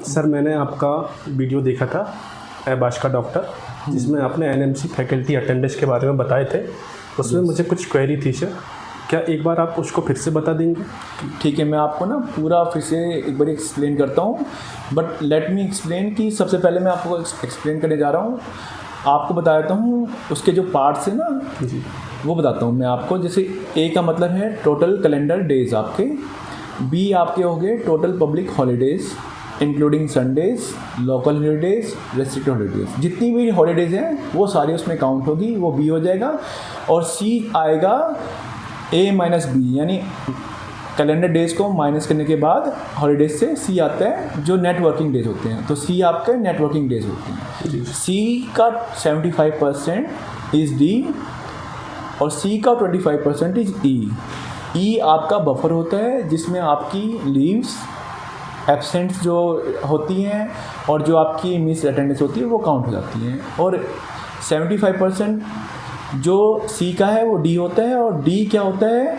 Sir मैंने आपका video देखा था ऐबाश का डॉक्टर, जिसमें आपने एनएमसी फैकल्टी अटेंडेंस के बारे में बताए थे। उसमें मुझे कुछ क्वेरी थी सर, क्या एक बार आप उसको फिर से बता देंगे? ठीक है, मैं आपको ना पूरा फिर से एक बार एक्सप्लेन करता हूँ, बट लेट मी एक्सप्लेन कि सबसे पहले मैं आपको एक्सप्लेन करने जा रहा हूँ। आपको बता देता हूँ उसके जो पार्ट्स हैं ना जी, वो बताता हूँ मैं आपको। जैसे ए का मतलब है टोटल कैलेंडर डेज आपके, बी आपके हो गए total public holidays including Sundays, local holidays, restricted holidays, जितनी भी हॉलीडेज़ हैं वो सारी उसमें काउंट होगी, वो बी हो जाएगा। और सी आएगा ए माइनस बी, यानी कैलेंडर डेज़ को माइनस करने के बाद हॉलीडेज से सी आता है जो नेटवर्किंग डेज होते हैं, तो सी आपके नेटवर्किंग डेज होते हैं। सी का 75% इज़ डी और सी का 25% इज़ ई। ई आपका बफर होता है जिसमें आपकी लीव्स एब्सेंट्स जो होती हैं और जो आपकी मिस अटेंडेंस होती है वो काउंट हो जाती हैं। और 75% जो सी का है वो डी होता है, और डी क्या होता है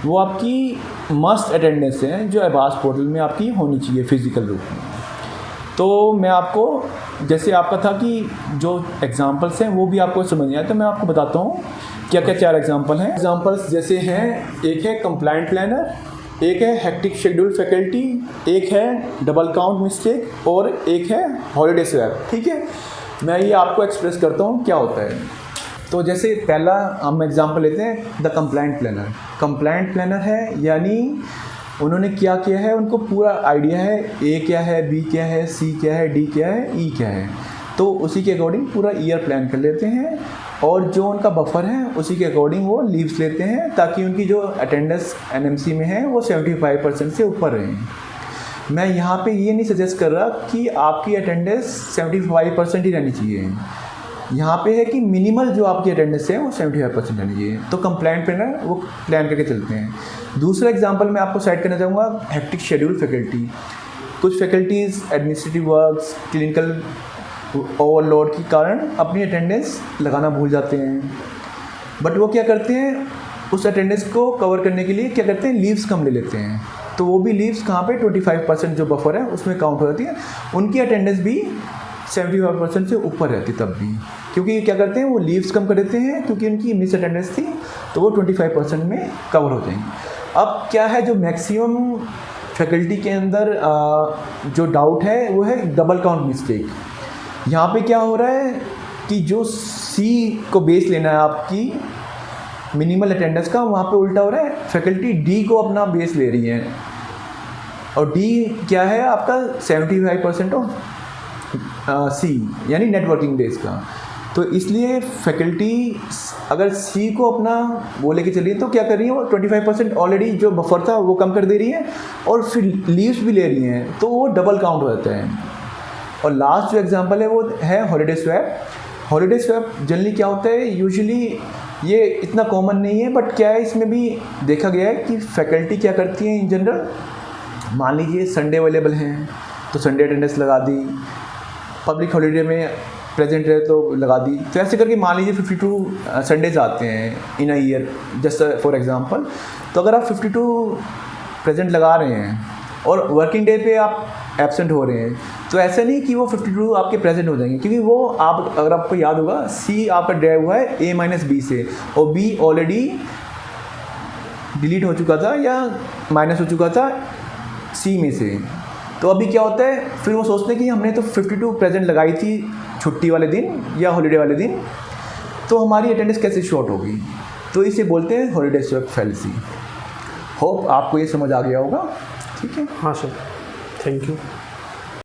वो आपकी मस्ट अटेंडेंस है जो ऐबाश पोर्टल में आपकी होनी चाहिए फिज़िकल रूप में। तो मैं आपको जैसे आपका था कि जो एग्जांपल्स हैं वो भी आपको समझ नहीं आया, तो मैं आपको बताता हूँ क्या क्या 4 एग्जांपल हैं। एग्जांपल्स जैसे हैं, एक है कंप्लाइंट प्लानर, एक है हेक्टिक शेड्यूल फैकल्टी, एक है डबल काउंट मिस्टेक और एक है हॉलीडे स्वैप। ठीक है, मैं ये आपको एक्सप्रेस करता हूँ क्या होता है। तो जैसे पहला हम एग्जांपल लेते हैं the complaint planner. Complaint planner है यानी उन्होंने क्या किया है, उनको पूरा आइडिया है ए क्या है, बी क्या है, सी क्या है, डी क्या है, ई क्या है, तो उसी के अकॉर्डिंग पूरा ईयर प्लान कर लेते हैं। और जो उनका बफर है उसी के अकॉर्डिंग वो लीव्स लेते हैं ताकि उनकी जो अटेंडेंस एनएमसी में है वो 75% से ऊपर रहे। मैं यहाँ पे ये नहीं सजेस्ट कर रहा कि आपकी अटेंडेंस 75% ही रहनी चाहिए, यहाँ पे है कि मिनिमल जो आपकी अटेंडेंस है वो 75% रहनी चाहिए। तो कंप्लाइंट प्लानर वो प्लान करके चलते हैं। दूसरा एग्जांपल मैं आपको साइड करना चाहूँगा हेक्टिक शेड्यूल फैकल्टी। कुछ faculties administrative works, clinical overload के कारण अपनी अटेंडेंस लगाना भूल जाते हैं, बट वो क्या करते हैं उस अटेंडेंस को कवर करने के लिए क्या करते हैं, लीव्स कम ले लेते हैं। तो वो भी लीव्स कहाँ पे 25% जो बफर है उसमें काउंट हो जाती है, उनकी अटेंडेंस भी 75% से ऊपर रहती तब भी, क्योंकि क्या करते हैं वो लीव्स कम कर देते हैं क्योंकि उनकी मिस अटेंडेंस थी, तो वो 25% में कवर हो जाएंगी। अब क्या है जो मैक्सिमम फैकल्टी के अंदर जो डाउट है वो है डबल काउंट मिस्टेक। यहाँ पे क्या हो रहा है कि जो सी को बेस लेना है आपकी मिनिमल अटेंडेंस का, वहाँ पे उल्टा हो रहा है, फैकल्टी डी को अपना बेस ले रही है, और डी क्या है आपका 75% ऑफ सी यानी नेटवर्किंग डेज का। तो इसलिए फैकल्टी अगर सी को अपना वो लेके चलिए तो क्या कर रही है वो 25% ऑलरेडी जो बफर था वो कम कर दे रही है और फिर लीव्स भी ले रही हैं, तो वो डबल काउंट हो जाता है। और लास्ट जो एग्जांपल है वो है holiday swap. Holiday swap generally क्या होता है, यूजुअली ये इतना कॉमन नहीं है, बट क्या है इसमें भी देखा गया है कि फैकल्टी क्या करती है इन जनरल, मान लीजिए संडे अवेलेबल हैं तो संडे अटेंडेंस लगा दी, पब्लिक हॉलीडे में प्रेजेंट रहे तो लगा दी। तो ऐसे करके मान लीजिए 52 संडेज आते हैं in a year just for example. तो अगर आप 52 प्रेजेंट लगा रहे हैं और वर्किंग डे पे आप एब्सेंट हो रहे हैं, तो ऐसा नहीं कि वो 52 आपके प्रेजेंट हो जाएंगे, क्योंकि वो आप अगर आपको याद होगा सी आपका ड्राइव हुआ है ए माइनस बी से, और बी ऑलरेडी डिलीट हो चुका था या माइनस हो चुका था सी में से। तो अभी क्या होता है, फिर वो सोचते हैं कि हमने तो 52 प्रेजेंट लगाई थी छुट्टी वाले दिन या हॉलीडे वाले दिन, तो हमारी अटेंडेंस कैसे शॉर्ट होगी, तो इसे बोलते हैं हॉलीडे स्वैप फैलेसी। होप आपको ये समझ आ गया होगा। ठीक है, हाँ सर, थैंक यू।